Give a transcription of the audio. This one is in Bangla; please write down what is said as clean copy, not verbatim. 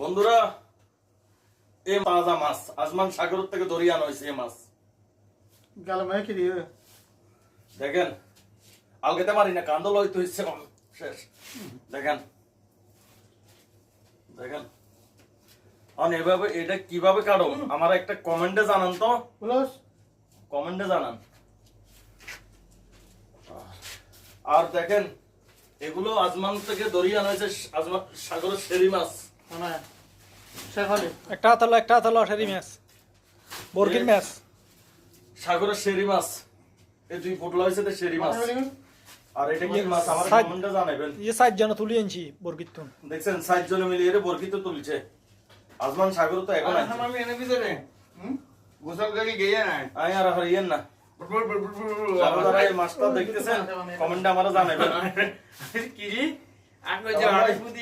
বন্ধুরা, এই তাজা মাছ আজমান সাগর থেকে ধরিয়ে আনা হয়েছে। এই মাছ দেখেন, আলগেতে মারি না, কান্দল হইতে হচ্ছে শেষ। দেখেন দেখেন এভাবে এটা কিভাবে কাটো, আমার একটা কমেন্টে জানান তো, কমেন্টে জানান। আর দেখেন, এগুলো আজমান থেকে ধরিয়ে আনা হয়েছে, আজমান সাগরের সেরি মাছ। একটা হাতালো সেরি মাছ, বরকির মাছ, সাগরের সেরি মাছ। এই দুই ফুটলা হয়েছে সেরি মাছ। আর এটা কি মাছ আমার কমেন্টে জানাবেন। এই 4 জন তুলি আনছি বরকির তুন। দেখছেন 4 জনে মিলে এর বরকিতে তুলছে। আজমান সাগর তো এখন আছে। আমি এনে ভিতরে গোসল করে গিয়ে না আই আর হরিয়েন না। আপনারা এই মাছটা দেখতেছেন, কমেন্টে আমারে জানাবেন। কি জি আগে যে